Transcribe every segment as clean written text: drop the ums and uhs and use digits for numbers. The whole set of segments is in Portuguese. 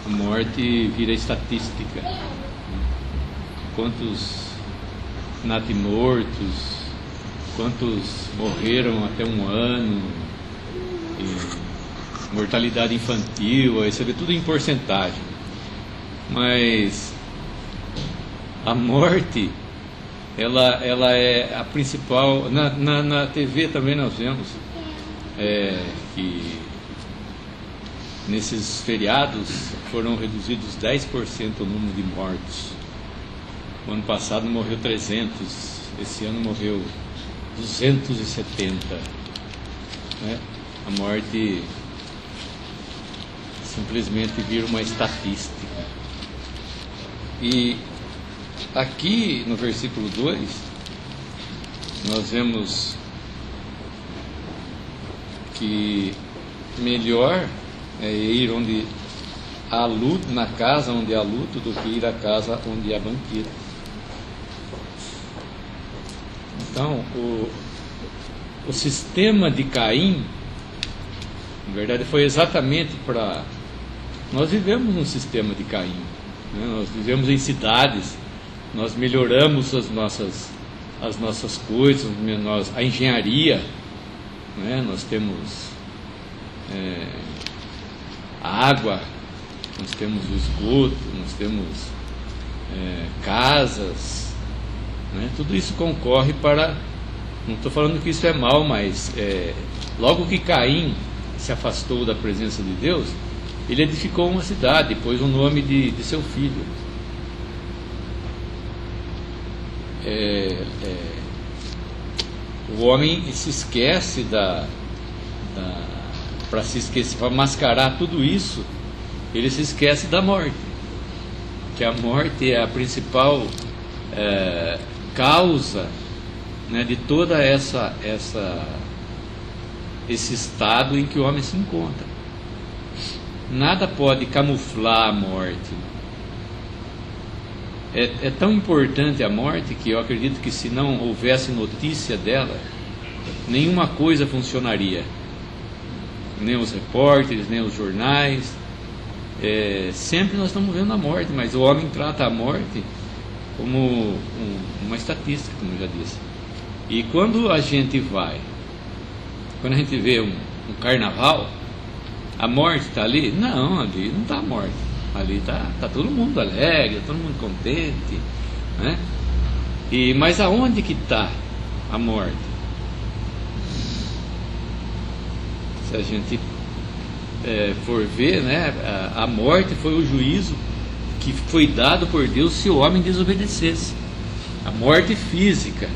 a morte vira estatística. Quantos natimortos, quantos morreram até 1 ano, e mortalidade infantil, aí você vê tudo em porcentagem. Mas a morte, ela é a principal. Na TV também nós vemos que nesses feriados foram reduzidos 10% o número de mortos. O ano passado morreu 300, esse ano morreu 270. Né? A morte simplesmente vira uma estatística. E aqui no versículo 2, nós vemos que melhor é ir onde há luto, na casa onde há luto, do que ir à casa onde há banquete. Então, o sistema de Caim, na verdade, foi exatamente para... Nós vivemos num sistema de Caim, né? Nós vivemos em cidades, nós melhoramos as nossas coisas, a engenharia, né? Nós temos água, nós temos o esgoto, nós temos casas, né? Tudo isso concorre para... Não estou falando que isso é mal, mas logo que Caim se afastou da presença de Deus, ele edificou uma cidade, pôs o nome de seu filho. O homem se esquece para mascarar tudo isso, ele se esquece da morte, que a morte é a principal causa, né, de toda esse estado em que o homem se encontra. Nada pode camuflar a morte. É tão importante a morte que eu acredito que, se não houvesse notícia dela, nenhuma coisa funcionaria. Nem os repórteres, nem os jornais. Sempre nós estamos vendo a morte, mas o homem trata a morte como uma estatística, como eu já disse. E quando a gente vê um carnaval, a morte está ali? Não, ali não está a morte. Ali está todo mundo alegre, todo mundo contente, né? Mas aonde que está a morte? Se a gente for ver, né, a morte foi o juízo que foi dado por Deus se o homem desobedecesse. A morte física.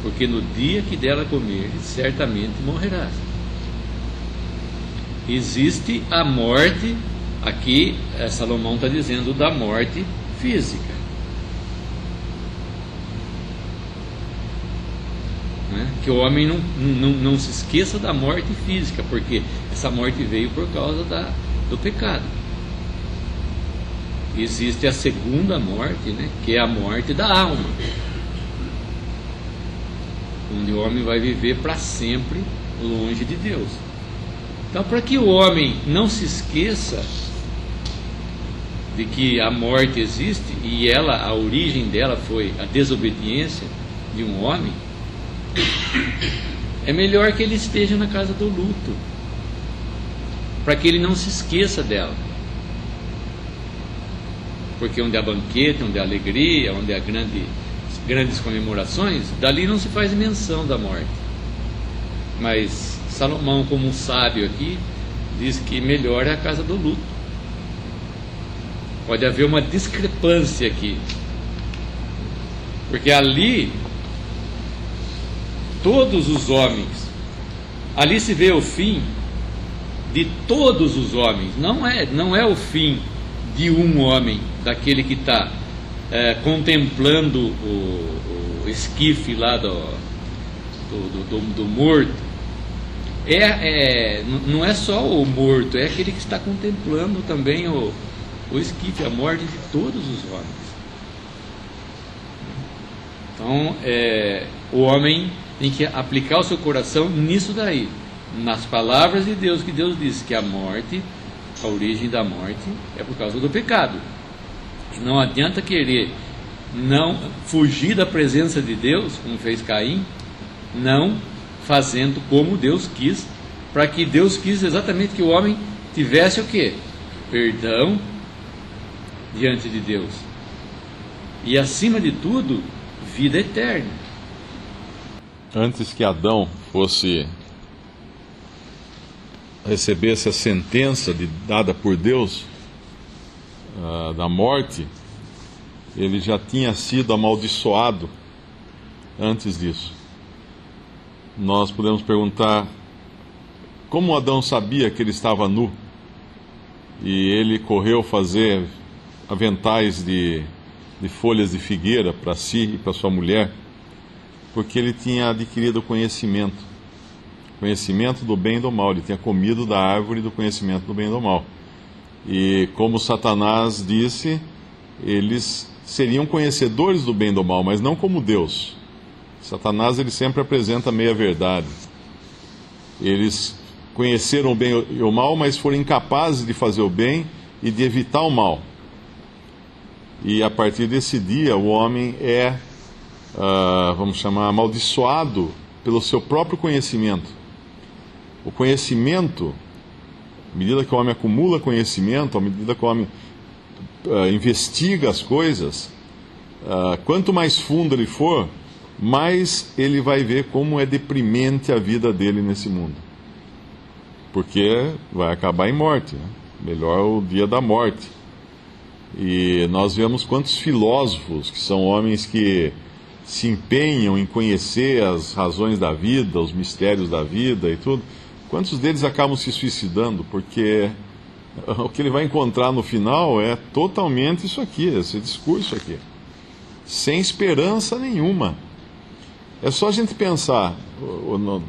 Porque no dia que dela comer, certamente morrerás. Existe a morte, aqui Salomão está dizendo da morte física, né? Que o homem não se esqueça da morte física, porque essa morte veio por causa do pecado. Existe a segunda morte, né? Que é a morte da alma, onde o homem vai viver para sempre longe de Deus. Então, para que o homem não se esqueça de que a morte existe, e a origem dela foi a desobediência de um homem, é melhor que ele esteja na casa do luto, para que ele não se esqueça dela. Porque onde há banquete, onde há alegria, onde há grandes comemorações, dali não se faz menção da morte. Mas Salomão, como um sábio aqui, diz que melhor é a casa do luto. Pode haver uma discrepância aqui, porque ali todos os homens, ali se vê o fim de todos os homens. Não é o fim de um homem, daquele que está contemplando o esquife lá do morto. Não é só o morto, é aquele que está contemplando também o esquife, a morte de todos os homens. Então, o homem tem que aplicar o seu coração nisso daí, nas palavras de Deus, que Deus diz que a morte A origem da morte é por causa do pecado. E não adianta querer não fugir da presença de Deus, como fez Caim, não fazendo como Deus quis, para que Deus quis exatamente que o homem tivesse o quê? Perdão diante de Deus. E acima de tudo, vida eterna. Antes que Adão recebesse a sentença dada por Deus, da morte, ele já tinha sido amaldiçoado antes disso. Nós podemos perguntar, como Adão sabia que ele estava nu? E ele correu fazer aventais de folhas de figueira para si e para sua mulher, porque ele tinha adquirido conhecimento do bem e do mal. Ele tinha comido da árvore do conhecimento do bem e do mal. E como Satanás disse, eles seriam conhecedores do bem e do mal, mas não como Deus. Satanás, ele sempre apresenta a meia-verdade. Eles conheceram o bem e o mal, mas foram incapazes de fazer o bem e de evitar o mal. E a partir desse dia, o homem é, vamos chamar, amaldiçoado pelo seu próprio conhecimento. O conhecimento, à medida que o homem acumula conhecimento, à medida que o homem investiga as coisas, quanto mais fundo ele for, mais ele vai ver como é deprimente a vida dele nesse mundo. Porque vai acabar em morte, né? Melhor o dia da morte. E nós vemos quantos filósofos, que são homens que se empenham em conhecer as razões da vida, os mistérios da vida e tudo, quantos deles acabam se suicidando, porque o que ele vai encontrar no final é totalmente isso aqui, esse discurso aqui, sem esperança nenhuma. É só a gente pensar,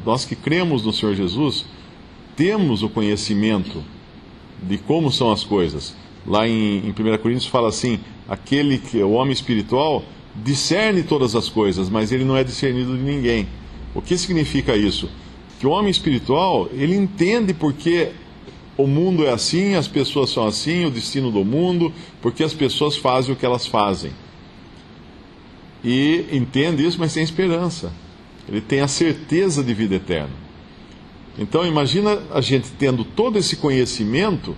nós que cremos no Senhor Jesus, temos o conhecimento de como são as coisas. Lá em 1 Coríntios fala assim, aquele que é o homem espiritual discerne todas as coisas, mas ele não é discernido de ninguém. O que significa isso? Que o homem espiritual, ele entende porque o mundo é assim, as pessoas são assim, o destino do mundo, porque as pessoas fazem o que elas fazem. E entende isso, mas tem esperança. Ele tem a certeza de vida eterna. Então imagina a gente tendo todo esse conhecimento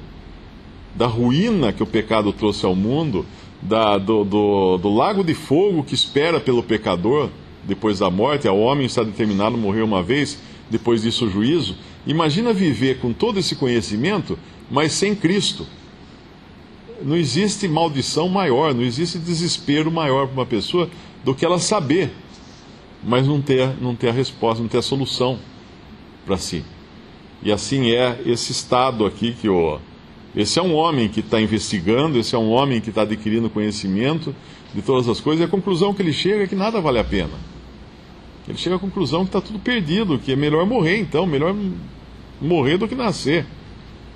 da ruína que o pecado trouxe ao mundo, do lago de fogo que espera pelo pecador depois da morte. O homem está determinado a morrer uma vez, depois disso o juízo. Imagina viver com todo esse conhecimento, mas sem Cristo. Não existe maldição maior, não existe desespero maior para uma pessoa do que ela saber, mas não ter a resposta, não ter a solução para si. E assim é esse estado aqui que esse é um homem que está investigando, esse é um homem que está adquirindo conhecimento de todas as coisas, e a conclusão que ele chega é que nada vale a pena. Ele chega à conclusão que está tudo perdido, que é melhor morrer então, melhor morrer do que nascer.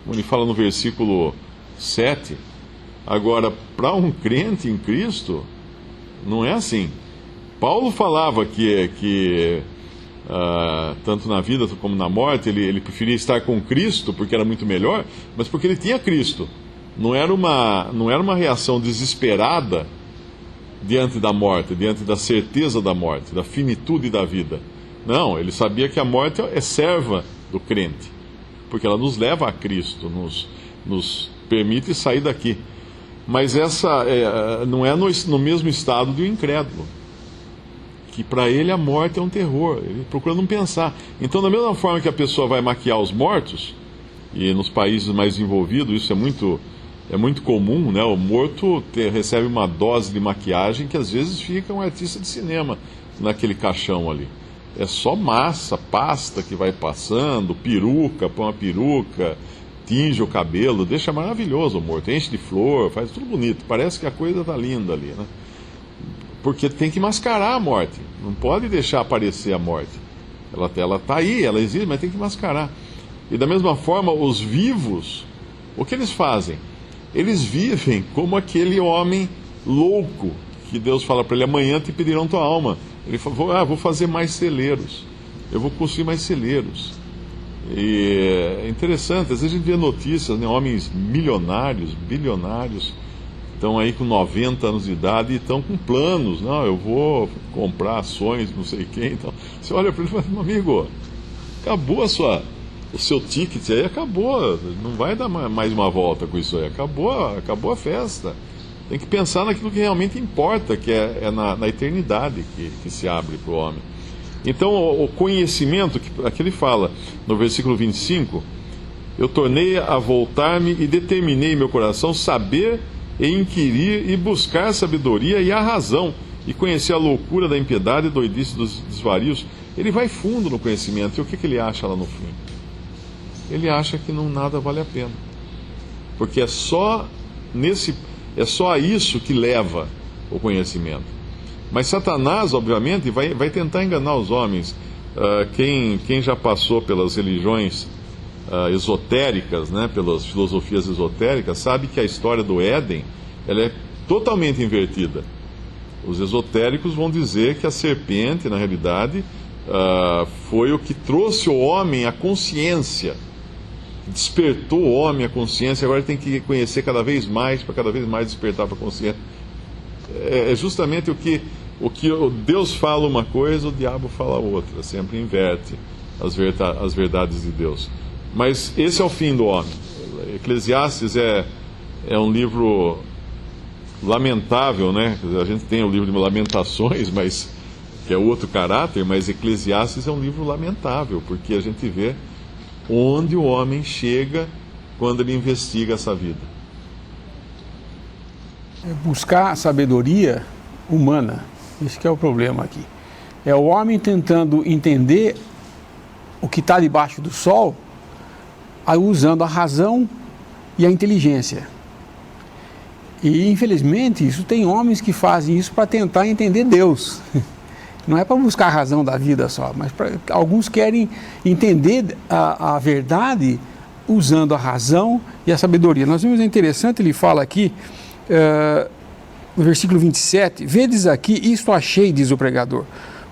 Como ele fala no versículo 7. Agora, para um crente em Cristo, não é assim. Paulo falava que tanto na vida como na morte, ele preferia estar com Cristo, porque era muito melhor, mas porque ele tinha Cristo. Não era uma reação desesperada diante da morte, diante da certeza da morte, da finitude da vida. Não, ele sabia que a morte é serva do crente, porque ela nos leva a Cristo, nos permite sair daqui. Mas essa não é no mesmo estado do incrédulo, que para ele a morte é um terror, ele procura não pensar. Então, da mesma forma que a pessoa vai maquiar os mortos, e nos países mais desenvolvidos isso é muito comum, né? O morto recebe uma dose de maquiagem que às vezes fica um artista de cinema naquele caixão ali. É só massa, pasta que vai passando, peruca, põe uma peruca, tinge o cabelo, deixa maravilhoso o morto, enche de flor, faz tudo bonito, parece que a coisa está linda ali, né? Porque tem que mascarar a morte, não pode deixar aparecer a morte. Ela está aí, ela existe, mas tem que mascarar. E da mesma forma, os vivos, o que eles fazem? Eles vivem como aquele homem louco, que Deus fala para ele, amanhã te pedirão tua alma. Ele fala, vou fazer mais celeiros, eu vou construir mais celeiros. E é interessante, às vezes a gente vê notícias, né, homens milionários, bilionários, estão aí com 90 anos de idade e estão com planos. Não, eu vou comprar ações, não sei quem. Então, você olha para ele e fala, meu amigo, acabou o seu ticket aí, acabou. Não vai dar mais uma volta com isso aí. Acabou a festa. Tem que pensar naquilo que realmente importa, que é na eternidade que se abre para o homem. Então, o conhecimento, aqui ele fala, no versículo 25, eu tornei a voltar-me e determinei em meu coração saber e inquirir e buscar a sabedoria e a razão, e conhecer a loucura da impiedade e doidice dos desvarios. Ele vai fundo no conhecimento, e o que ele acha lá no fim? Ele acha que nada vale a pena, porque é só a isso que leva o conhecimento. Mas Satanás, obviamente, vai tentar enganar os homens. Quem já passou pelas religiões esotéricas, né, pelas filosofias esotéricas, sabe que a história do Éden ela é totalmente invertida. Os esotéricos vão dizer que a serpente, na realidade, foi o que trouxe o homem à consciência, despertou o homem à consciência. Agora tem que conhecer cada vez mais, para cada vez mais despertar para a consciência. É justamente o que Deus fala uma coisa, o diabo fala outra, sempre inverte as verdades de Deus. Mas esse é o fim do homem. Eclesiastes é um livro lamentável, né? A gente tem o livro de Lamentações, mas que é outro caráter, mas Eclesiastes é um livro lamentável, porque a gente vê onde o homem chega quando ele investiga essa vida. Buscar a sabedoria humana, esse que é o problema aqui. É o homem tentando entender o que está debaixo do sol, usando a razão e a inteligência. E, infelizmente, isso tem homens que fazem isso para tentar entender Deus. Não é para buscar a razão da vida só, mas alguns querem entender a verdade usando a razão e a sabedoria. Nós vimos, é interessante, ele fala aqui, no versículo 27, vedes aqui, isto achei, diz o pregador,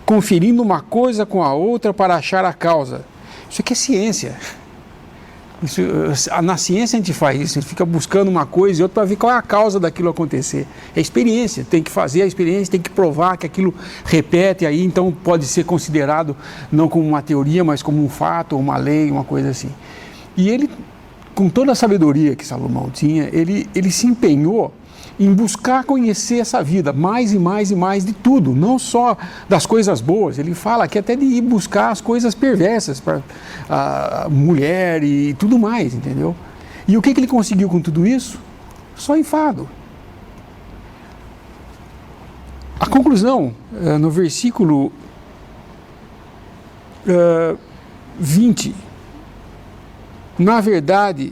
conferindo uma coisa com a outra para achar a causa. Isso aqui é ciência. Na ciência a gente faz isso, a gente fica buscando uma coisa e outra para ver qual é a causa daquilo acontecer. É experiência, tem que fazer a experiência, tem que provar que aquilo repete, aí então pode ser considerado não como uma teoria, mas como um fato, uma lei, uma coisa assim. E ele, com toda a sabedoria que Salomão tinha, ele se empenhou em buscar conhecer essa vida, mais e mais e mais de tudo, não só das coisas boas. Ele fala aqui até de ir buscar as coisas perversas, para a mulher e tudo mais, entendeu? E o que ele conseguiu com tudo isso? Só enfado. A conclusão, no versículo 20, na verdade,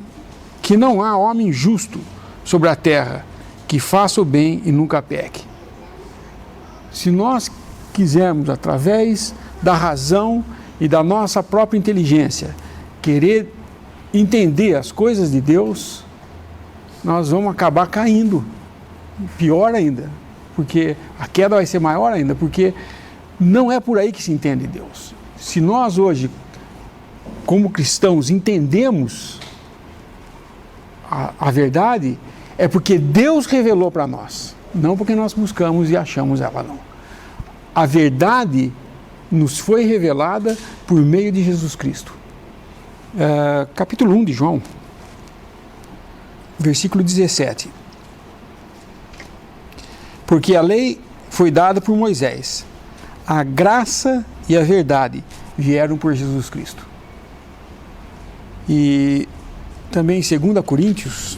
que não há homem justo sobre a terra, que faça o bem e nunca peque. Se nós quisermos, através da razão e da nossa própria inteligência, querer entender as coisas de Deus, nós vamos acabar caindo. Pior ainda, porque a queda vai ser maior ainda, porque não é por aí que se entende Deus. Se nós hoje, como cristãos, entendemos a verdade, é porque Deus revelou para nós, não porque nós buscamos e achamos ela, não. A verdade nos foi revelada por meio de Jesus Cristo. Capítulo 1 de João, versículo 17. Porque a lei foi dada por Moisés, a graça e a verdade vieram por Jesus Cristo. E também em 2 Coríntios,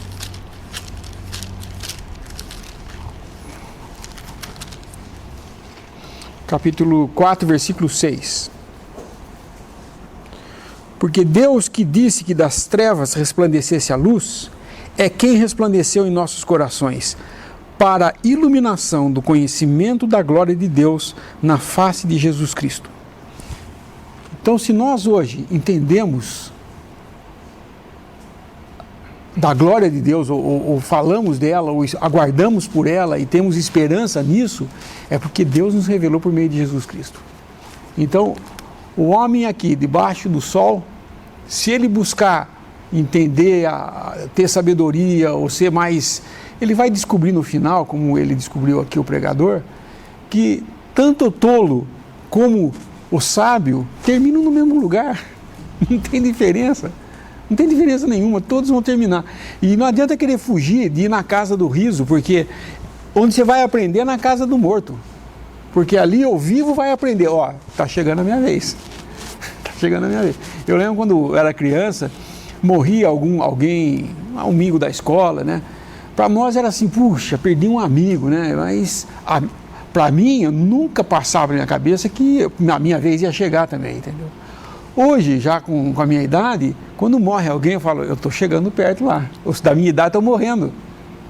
capítulo 4, versículo 6. Porque Deus que disse que das trevas resplandecesse a luz, é quem resplandeceu em nossos corações, para a iluminação do conhecimento da glória de Deus na face de Jesus Cristo. Então, se nós hoje entendemos da glória de Deus, ou falamos dela, ou aguardamos por ela e temos esperança nisso, é porque Deus nos revelou por meio de Jesus Cristo. Então, o homem aqui, debaixo do sol, Se ele buscar entender, ter sabedoria, ou ser mais... Ele vai descobrir no final, como ele descobriu aqui o pregador, que tanto o tolo como o sábio terminam no mesmo lugar. Não tem diferença. Não tem diferença nenhuma, todos vão terminar. E não adianta querer fugir de ir na casa do riso, porque onde você vai aprender é na casa do morto. Porque ali ao vivo vai aprender, ó, tá chegando a minha vez. Tá chegando a minha vez. Eu lembro quando eu era criança, morria alguém, um amigo da escola, né? Para nós era assim, puxa, perdi um amigo, né? Mas para mim, eu nunca passava na minha cabeça que a minha vez ia chegar também, entendeu? Hoje, já com a minha idade, quando morre alguém, eu falo, eu estou chegando perto lá. Os da minha idade estão morrendo.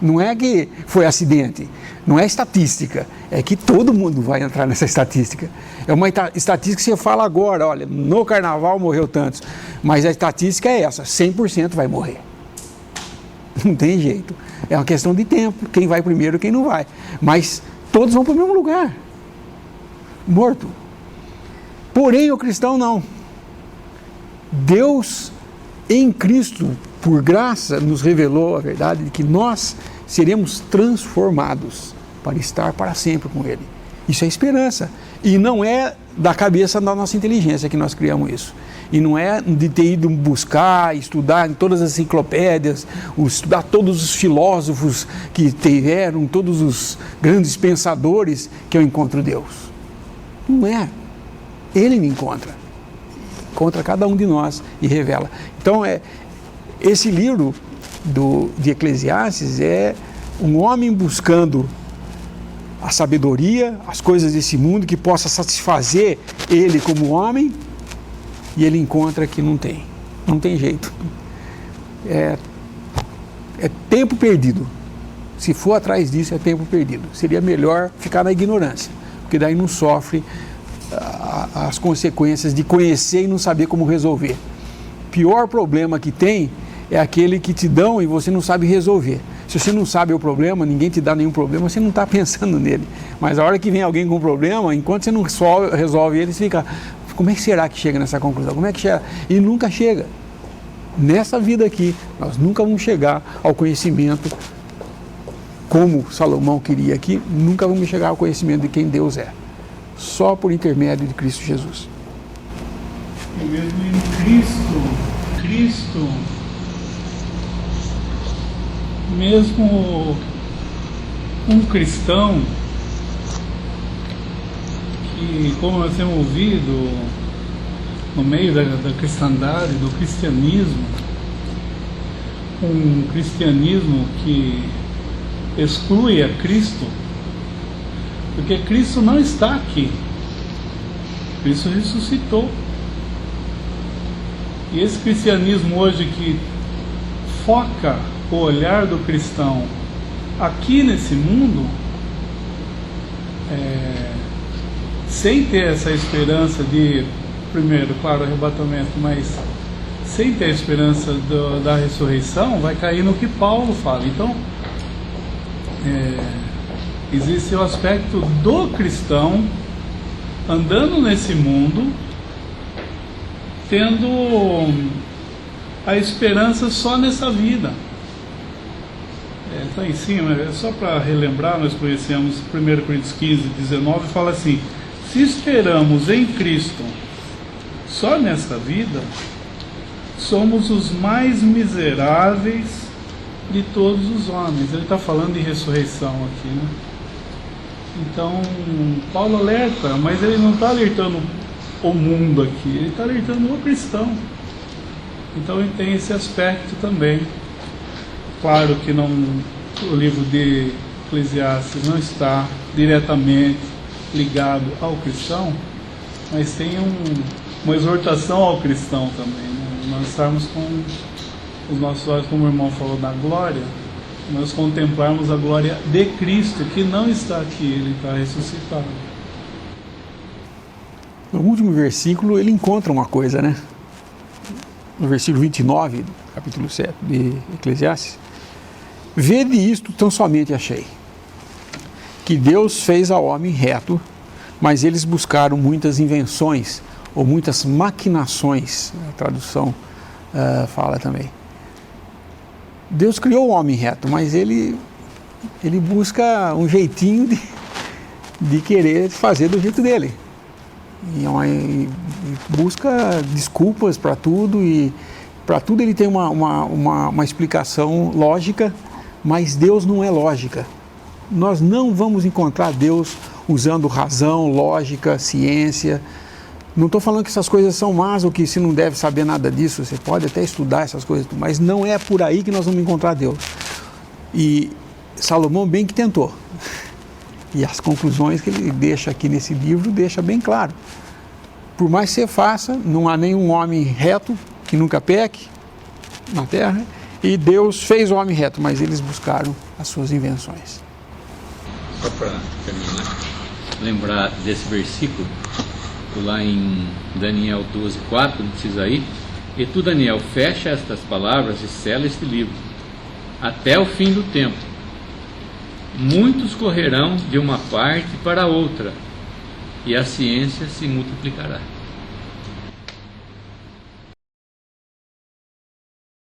Não é que foi acidente, não é estatística, é que todo mundo vai entrar nessa estatística. É uma estatística que você fala agora, olha, no carnaval morreu tantos, mas a estatística é essa, 100% vai morrer. Não tem jeito. É uma questão de tempo, quem vai primeiro e quem não vai. Mas todos vão para o mesmo lugar, morto. Porém, o cristão não. Deus, em Cristo, por graça, nos revelou a verdade de que nós seremos transformados para estar para sempre com Ele. Isso é esperança. E não é da cabeça da nossa inteligência que nós criamos isso. E não é de ter ido buscar, estudar em todas as enciclopédias, estudar todos os filósofos que tiveram, todos os grandes pensadores que eu encontro Deus. Não é. Ele me encontra cada um de nós e revela. Então, esse livro de Eclesiastes é um homem buscando a sabedoria, as coisas desse mundo que possa satisfazer ele como homem, e ele encontra que não tem jeito. É tempo perdido. Se for atrás disso, é tempo perdido. Seria melhor ficar na ignorância, porque daí não sofre as consequências de conhecer e não saber como resolver. O pior problema que tem é aquele que te dão e você não sabe resolver. Se você não sabe o problema, ninguém te dá nenhum problema, você não está pensando nele. Mas a hora que vem alguém com problema, enquanto você não resolve ele, você fica, como é que será que chega nessa conclusão? Como é que chega? E nunca chega. Nessa vida aqui, nós nunca vamos chegar ao conhecimento como Salomão queria aqui, nunca vamos chegar ao conhecimento de quem Deus é. Só por intermédio de Cristo Jesus. E mesmo em Cristo, mesmo um cristão que, como nós temos ouvido no meio da cristandade, do cristianismo, um cristianismo que exclui a Cristo, porque Cristo não está aqui. Cristo ressuscitou. E esse cristianismo hoje que foca o olhar do cristão aqui nesse mundo, sem ter essa esperança de, primeiro, claro, arrebatamento, mas sem ter a esperança da ressurreição, vai cair no que Paulo fala. Então, existe o aspecto do cristão andando nesse mundo, tendo a esperança só nessa vida. Está em cima, só para relembrar, nós conhecemos 1 Coríntios 15, 19, fala assim: se esperamos em Cristo só nessa vida, somos os mais miseráveis de todos os homens. Ele está falando de ressurreição aqui, né? Então, Paulo alerta, mas ele não está alertando o mundo aqui, ele está alertando o cristão. Então ele tem esse aspecto também. Claro que o livro de Eclesiastes não está diretamente ligado ao cristão, mas tem uma exortação ao cristão também, né? Nós estamos com os nossos olhos, como o irmão falou, da glória, nós contemplarmos a glória de Cristo, que não está aqui, Ele está ressuscitado. No último versículo ele encontra uma coisa, né? No versículo 29, capítulo 7 de Eclesiastes: vede isto, tão somente achei, que Deus fez ao homem reto, mas eles buscaram muitas invenções, ou muitas maquinações, a tradução fala também. Deus criou o homem reto, mas ele busca um jeitinho de querer fazer do jeito dele. E busca desculpas para tudo, e para tudo ele tem uma explicação lógica, mas Deus não é lógica. Nós não vamos encontrar Deus usando razão, lógica, ciência. Não estou falando que essas coisas são más ou que você não deve saber nada disso, você pode até estudar essas coisas, mas não é por aí que nós vamos encontrar Deus. E Salomão bem que tentou. E as conclusões que ele deixa aqui nesse livro, deixa bem claro. Por mais que você faça, não há nenhum homem reto que nunca peque na terra, e Deus fez o homem reto, mas eles buscaram as suas invenções. Só para terminar, lembrar desse versículo, lá em Daniel 12:4, não precisa ir. E tu, Daniel, fecha estas palavras e sela este livro, até o fim do tempo. Muitos correrão de uma parte para outra, e a ciência se multiplicará.